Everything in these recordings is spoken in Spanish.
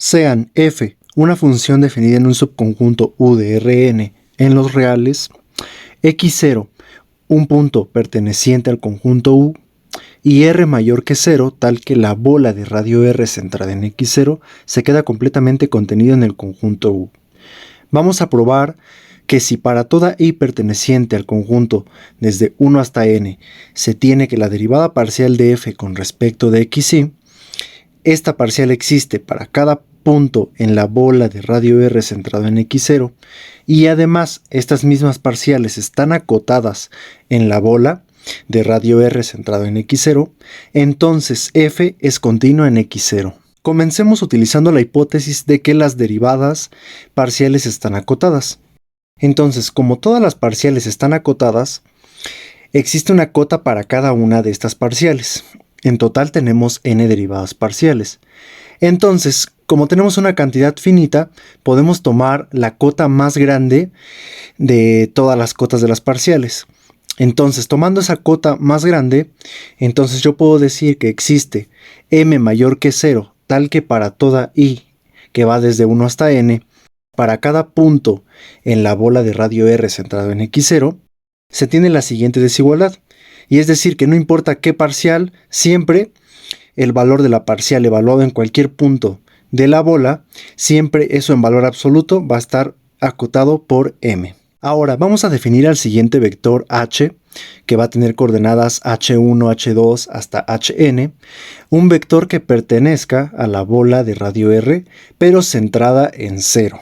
sean f una función definida en un subconjunto U de Rn en los reales, x0 un punto perteneciente al conjunto U, y R mayor que 0, tal que la bola de radio R centrada en x0 se queda completamente contenida en el conjunto U. Vamos a probar que si para toda i perteneciente al conjunto desde 1 hasta n se tiene que la derivada parcial de f con respecto de xi, esta parcial existe para cada punto en la bola de radio R centrado en x0, y además estas mismas parciales están acotadas en la bola de radio R centrado en x0, entonces f es continua en x0. Comencemos utilizando la hipótesis de que las derivadas parciales están acotadas. Entonces, como todas las parciales están acotadas, existe una cota para cada una de estas parciales. En total tenemos n derivadas parciales. Entonces, como tenemos una cantidad finita, podemos tomar la cota más grande de todas las cotas de las parciales. Entonces, tomando esa cota más grande, entonces yo puedo decir que existe m mayor que 0, tal que para toda i que va desde 1 hasta n, para cada punto en la bola de radio R centrado en x0, se tiene la siguiente desigualdad. Y es decir, que no importa qué parcial, siempre el valor de la parcial evaluado en cualquier punto de la bola, siempre eso en valor absoluto va a estar acotado por m. Ahora vamos a definir al siguiente vector h, que va a tener coordenadas h1, h2 hasta hn, un vector que pertenezca a la bola de radio R, pero centrada en 0.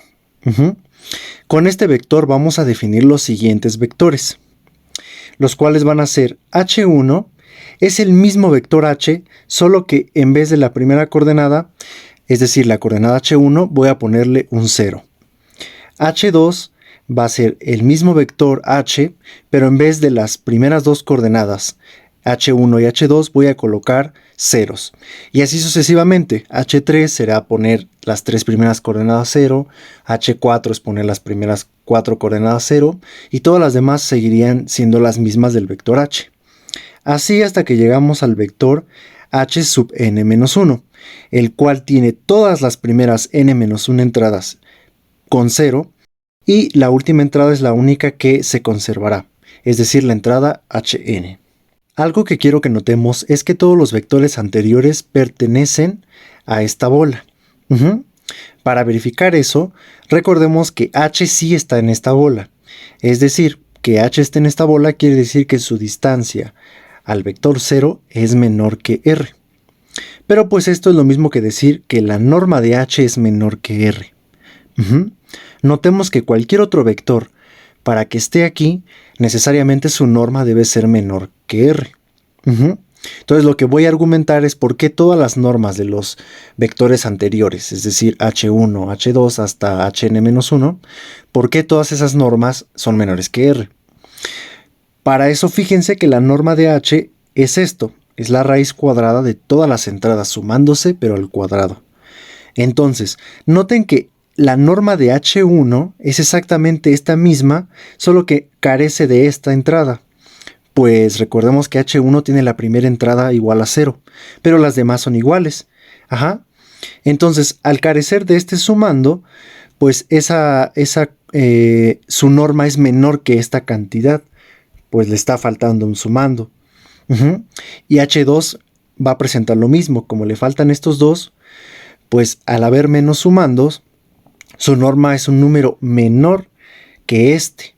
Con este vector vamos a definir los siguientes vectores, los cuales van a ser h1, es el mismo vector h, solo que en vez de la primera coordenada, es decir, la coordenada h1, voy a ponerle un 0. h2 va a ser el mismo vector h, pero en vez de las primeras dos coordenadas, h1 y h2, voy a colocar ceros. Y así sucesivamente. h3 será poner las tres primeras coordenadas 0, h4 es poner las primeras 4 coordenadas 0, y todas las demás seguirían siendo las mismas del vector h. Así hasta que llegamos al vector h sub n-1, el cual tiene todas las primeras n-1 entradas con 0, y la última entrada es la única que se conservará, es decir, la entrada hn. Algo que quiero que notemos es que todos los vectores anteriores pertenecen a esta bola. Para verificar eso, recordemos que h sí está en esta bola. Es decir, que h esté en esta bola quiere decir que su distancia al vector 0 es menor que r. Pero pues esto es lo mismo que decir que la norma de h es menor que r. Notemos que cualquier otro vector, para que esté aquí, necesariamente su norma debe ser menor que r. Entonces lo que voy a argumentar es por qué todas las normas de los vectores anteriores, es decir, h1, h2 hasta hn-1, por qué todas esas normas son menores que r. Para eso fíjense que la norma de h es esto, es la raíz cuadrada de todas las entradas sumándose pero al cuadrado. Entonces, noten que la norma de h1 es exactamente esta misma, solo que carece de esta entrada. Pues recordemos que h1 tiene la primera entrada igual a 0, pero las demás son iguales. Entonces, al carecer de este sumando, pues su norma es menor que esta cantidad, pues le está faltando un sumando. Y h2 va a presentar lo mismo, como le faltan estos dos, pues al haber menos sumandos, su norma es un número menor que este.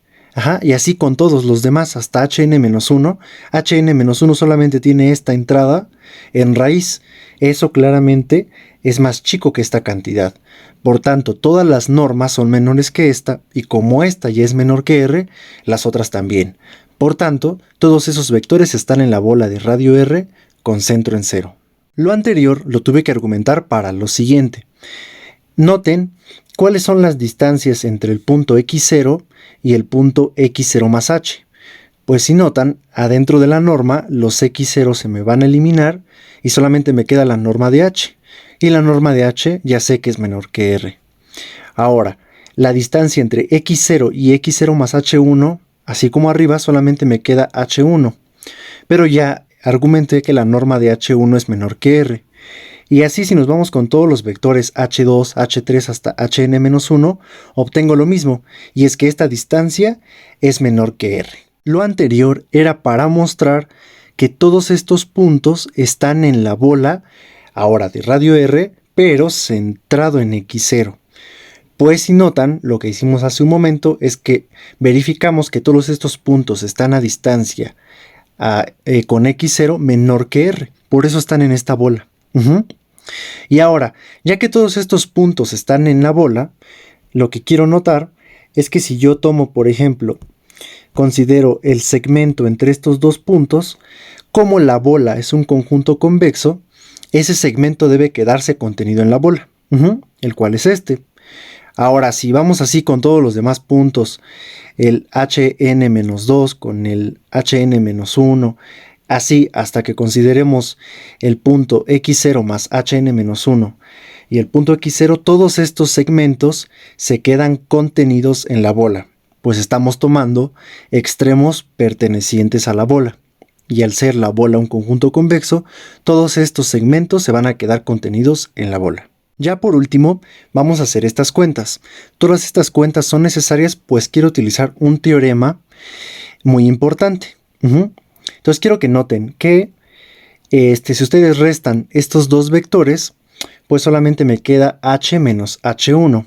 Y así con todos los demás, hasta hn-1. hn-1 solamente tiene esta entrada en raíz. Eso claramente es más chico que esta cantidad. Por tanto, todas las normas son menores que esta, y como esta ya es menor que r, las otras también. Por tanto, todos esos vectores están en la bola de radio R con centro en 0. Lo anterior lo tuve que argumentar para lo siguiente. Noten cuáles son las distancias entre el punto x0 y el punto x0 más h. Pues si notan, adentro de la norma los x0 se me van a eliminar y solamente me queda la norma de h. Y la norma de h ya sé que es menor que r. Ahora, la distancia entre x0 y x0 más h1, así como arriba, solamente me queda h1. Pero ya argumenté que la norma de h1 es menor que r. Y así si nos vamos con todos los vectores h2, h3 hasta hn-1, obtengo lo mismo, y es que esta distancia es menor que r. Lo anterior era para mostrar que todos estos puntos están en la bola, ahora de radio r, pero centrado en x0. Pues si notan, lo que hicimos hace un momento es que verificamos que todos estos puntos están a distancia con x0 menor que r. Por eso están en esta bola. Y ahora, ya que todos estos puntos están en la bola, lo que quiero notar es que si yo tomo, por ejemplo, considero el segmento entre estos dos puntos, como la bola es un conjunto convexo, ese segmento debe quedarse contenido en la bola, el cual es este. Ahora, si vamos así con todos los demás puntos, el hn-2 con el hn-1, así hasta que consideremos el punto x0 más hn-1 y el punto x0, todos estos segmentos se quedan contenidos en la bola, pues estamos tomando extremos pertenecientes a la bola. Y al ser la bola un conjunto convexo, todos estos segmentos se van a quedar contenidos en la bola. Ya por último, vamos a hacer estas cuentas. Todas estas cuentas son necesarias, pues quiero utilizar un teorema muy importante. Entonces quiero que noten que si ustedes restan estos dos vectores, pues solamente me queda h menos h1.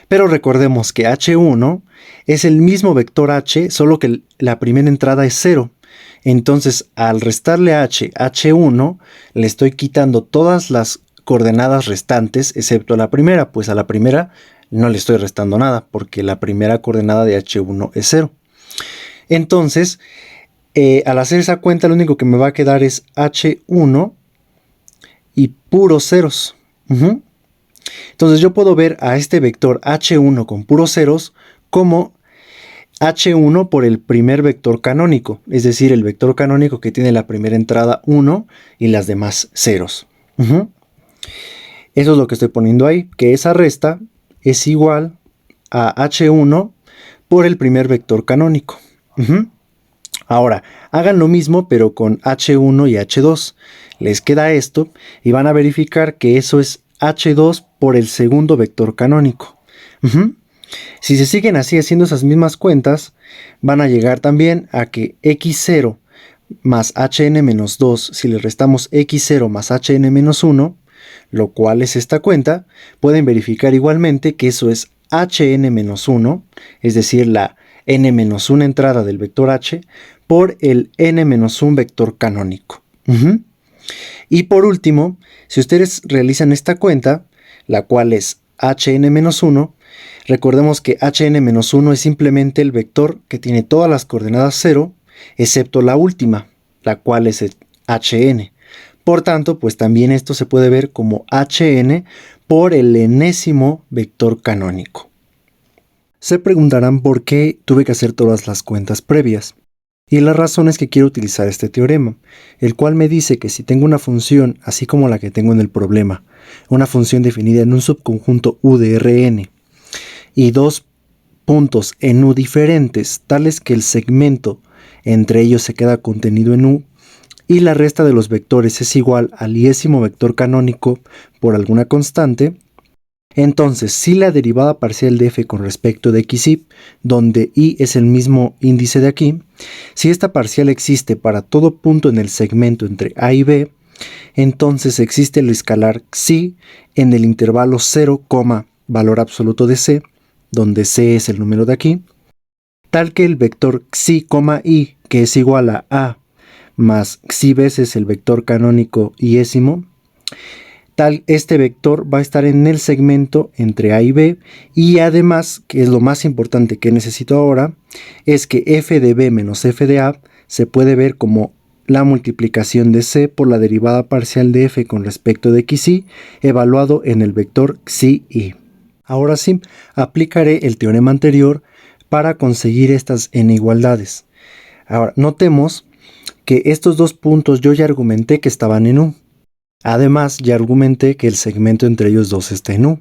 Pero recordemos que h1 es el mismo vector h, solo que la primera entrada es 0. Entonces, al restarle h1, le estoy quitando todas las coordenadas restantes, excepto la primera, pues a la primera no le estoy restando nada, porque la primera coordenada de h1 es 0. Entonces, al hacer esa cuenta, lo único que me va a quedar es h1 y puros ceros. Entonces yo puedo ver a este vector h1 con puros ceros como h1 por el primer vector canónico, es decir, el vector canónico que tiene la primera entrada 1 y las demás ceros. Eso es lo que estoy poniendo ahí, que esa resta es igual a h1 por el primer vector canónico. Ahora, hagan lo mismo pero con h1 y h2. Les queda esto y van a verificar que eso es h2 por el segundo vector canónico. Si se siguen así haciendo esas mismas cuentas, van a llegar también a que x0 más hn-2, si le restamos x0 más hn-1, lo cual es esta cuenta, pueden verificar igualmente que eso es hn-1, es decir, la n-1 entrada del vector h, por el n-1 vector canónico. Y por último, si ustedes realizan esta cuenta, la cual es hn-1, recordemos que hn-1 es simplemente el vector que tiene todas las coordenadas 0, excepto la última, la cual es el hn. Por tanto, pues también esto se puede ver como hn por el enésimo vector canónico. Se preguntarán por qué tuve que hacer todas las cuentas previas. Y la razón es que quiero utilizar este teorema, el cual me dice que si tengo una función así como la que tengo en el problema, una función definida en un subconjunto U de Rn, y dos puntos en U diferentes, tales que el segmento entre ellos se queda contenido en U, y la resta de los vectores es igual al iésimo vector canónico por alguna constante, entonces si la derivada parcial de f con respecto de xy, donde y es el mismo índice de aquí, si esta parcial existe para todo punto en el segmento entre a y b, entonces existe el escalar xi en el intervalo 0, valor absoluto de c, donde c es el número de aquí, tal que el vector xi, y, que es igual a más xi veces el vector canónico iésimo, este vector va a estar en el segmento entre a y b, y además, que es lo más importante que necesito ahora, es que f de b menos f de a se puede ver como la multiplicación de c por la derivada parcial de f con respecto de xy, evaluado en el vector xi. Ahora sí, aplicaré el teorema anterior para conseguir estas n igualdades. Ahora, notemos que estos dos puntos yo ya argumenté que estaban en U. Además, ya argumenté que el segmento entre ellos dos está en U.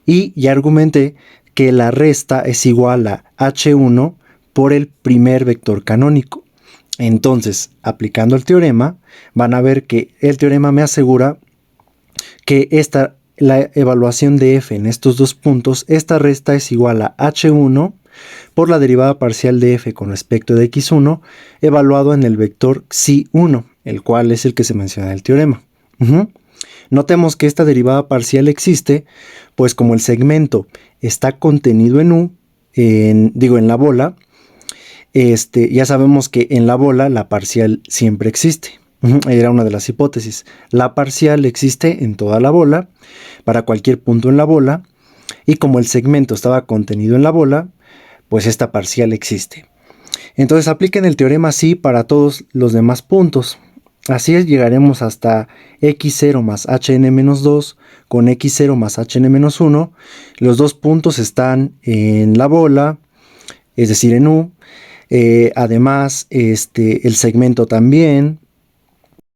Y ya argumenté que la resta es igual a h1 por el primer vector canónico. Entonces, aplicando el teorema, van a ver que el teorema me asegura que la evaluación de f en estos dos puntos, esta resta es igual a h1 por la derivada parcial de f con respecto de x1 evaluado en el vector xi1, el cual es el que se menciona en el teorema. Notemos que esta derivada parcial existe, pues como el segmento está contenido en u, en la bola, ya sabemos que en la bola la parcial siempre existe. Era una de las hipótesis. La parcial existe en toda la bola, para cualquier punto en la bola, y como el segmento estaba contenido en la bola, pues esta parcial existe. Entonces apliquen el teorema así para todos los demás puntos. Así es, llegaremos hasta x0 más hn-2 con x0 más hn-1. Los dos puntos están en la bola, es decir, en u. Además, el segmento también.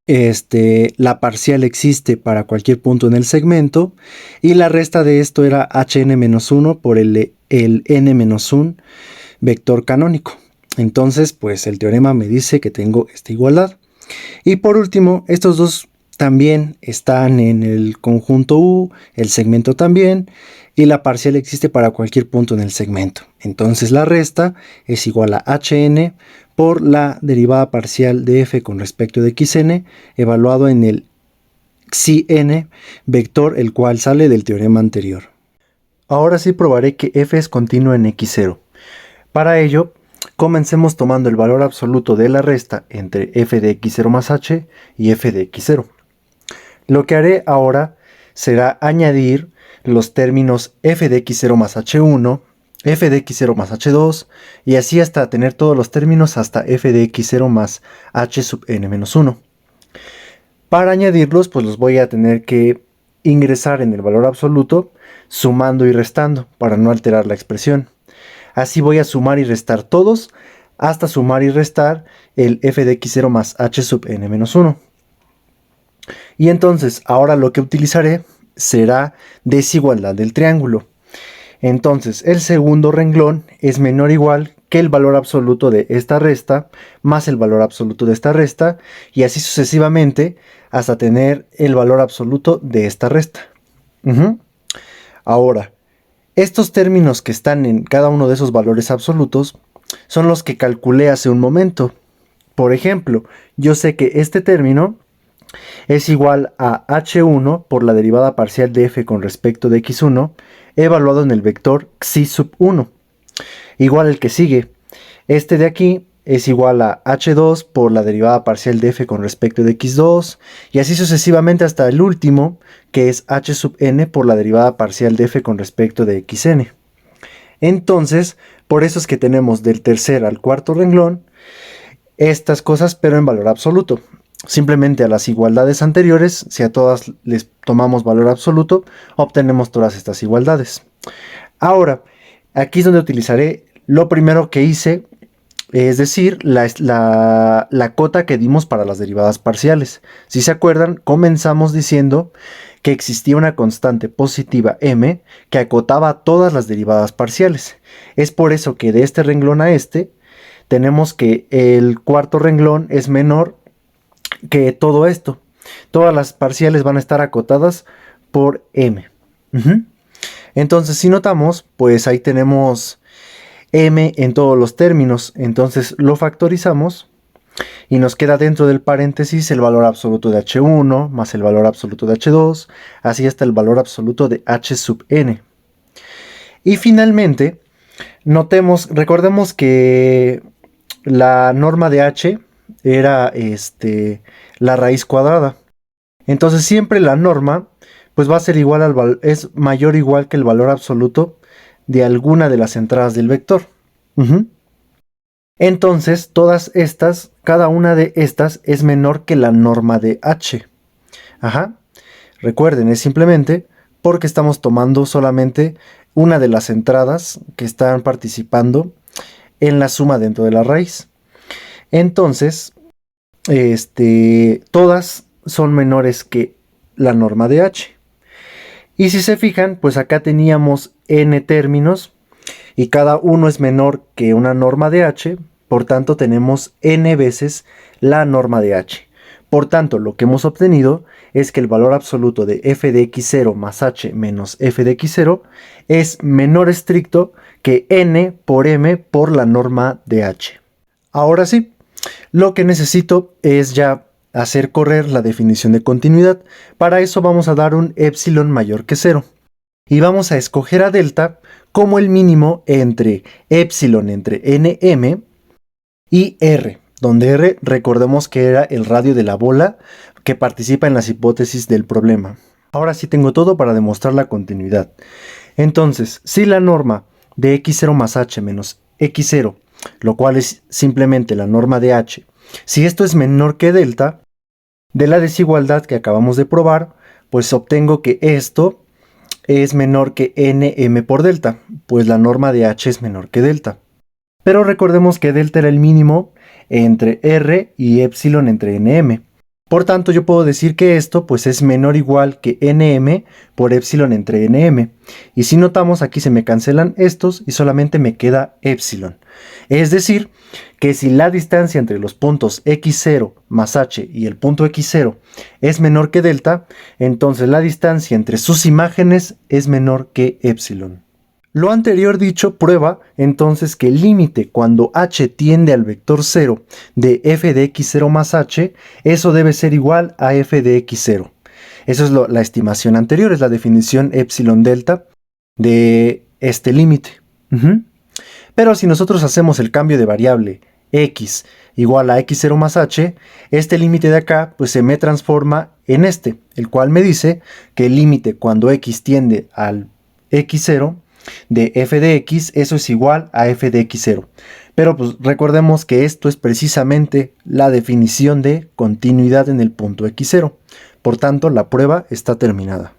La parcial existe para cualquier punto en el segmento. Y la resta de esto era hn-1 por el n-1 vector canónico. Entonces, pues el teorema me dice que tengo esta igualdad. Y por último, estos dos también están en el conjunto U, el segmento también, y la parcial existe para cualquier punto en el segmento. Entonces la resta es igual a hn por la derivada parcial de f con respecto de xn, evaluado en el xin vector, el cual sale del teorema anterior. Ahora sí probaré que f es continuo en x0. Para ello, comencemos tomando el valor absoluto de la resta entre f de x0 más h y f de x0. Lo que haré ahora será añadir los términos f de x0 más h1, f de x0 más h2, y así hasta tener todos los términos hasta f de x0 más h sub n-1. Para añadirlos, pues los voy a tener que ingresar en el valor absoluto, sumando y restando, para no alterar la expresión. Así voy a sumar y restar todos, hasta sumar y restar el f de x0 más h sub n-1. Y entonces, ahora lo que utilizaré será desigualdad del triángulo. Entonces, el segundo renglón es menor o igual que el valor absoluto de esta resta, más el valor absoluto de esta resta, y así sucesivamente, hasta tener el valor absoluto de esta resta. Ahora, estos términos que están en cada uno de esos valores absolutos son los que calculé hace un momento. Por ejemplo, yo sé que este término es igual a h1 por la derivada parcial de f con respecto de x1 evaluado en el vector xi sub 1. Igual el que sigue. Este de aquí es igual a h2 por la derivada parcial de f con respecto de x2, y así sucesivamente hasta el último, que es h sub n por la derivada parcial de f con respecto de xn. Entonces, por eso es que tenemos del tercer al cuarto renglón estas cosas, pero en valor absoluto. Simplemente a las igualdades anteriores, si a todas les tomamos valor absoluto, obtenemos todas estas igualdades. Ahora, aquí es donde utilizaré lo primero que hice, es decir, la cota que dimos para las derivadas parciales. Si se acuerdan, comenzamos diciendo que existía una constante positiva m que acotaba todas las derivadas parciales. Es por eso que de este renglón a este, tenemos que el cuarto renglón es menor que todo esto. Todas las parciales van a estar acotadas por m. Entonces, si notamos, pues ahí tenemos m en todos los términos. Entonces lo factorizamos y nos queda dentro del paréntesis el valor absoluto de h1 más el valor absoluto de h2, así hasta el valor absoluto de h sub n. Y finalmente, recordemos que la norma de h era la raíz cuadrada. Entonces siempre la norma pues va a ser igual es mayor o igual que el valor absoluto de alguna de las entradas del vector. Entonces todas estas, cada una de estas es menor que la norma de h. Recuerden, es simplemente porque estamos tomando solamente una de las entradas que están participando en la suma dentro de la raíz. Entonces, todas son menores que la norma de h. Y si se fijan, pues acá teníamos n términos y cada uno es menor que una norma de h, por tanto tenemos n veces la norma de h. Por tanto, lo que hemos obtenido es que el valor absoluto de f de x0 más h menos f de x0 es menor estricto que n por m por la norma de h. Ahora sí, lo que necesito es ya hacer correr la definición de continuidad. Para eso vamos a dar un epsilon mayor que 0. Y vamos a escoger a delta como el mínimo entre epsilon entre nm y r, donde r recordemos que era el radio de la bola que participa en las hipótesis del problema. Ahora sí tengo todo para demostrar la continuidad. Entonces, si la norma de x0 más h menos x0, lo cual es simplemente la norma de h, si esto es menor que delta, de la desigualdad que acabamos de probar, pues obtengo que esto es menor que nm por delta, pues la norma de h es menor que delta. Pero recordemos que delta era el mínimo entre r y epsilon entre nm. Por tanto, yo puedo decir que esto pues es menor o igual que nm por epsilon entre nm. Y si notamos, aquí se me cancelan estos y solamente me queda epsilon. Es decir, que si la distancia entre los puntos x0 más h y el punto x0 es menor que delta, entonces la distancia entre sus imágenes es menor que epsilon. Lo anterior dicho prueba entonces que el límite cuando h tiende al vector 0 de f de x0 más h, eso debe ser igual a f de x0. Eso es la estimación anterior, es la definición epsilon delta de este límite. Pero si nosotros hacemos el cambio de variable x igual a x0 más h, este límite de acá pues se me transforma en este, el cual me dice que el límite cuando x tiende al x0 de f de x, eso es igual a f de x0. Pero pues recordemos que esto es precisamente la definición de continuidad en el punto x0. Por tanto, la prueba está terminada.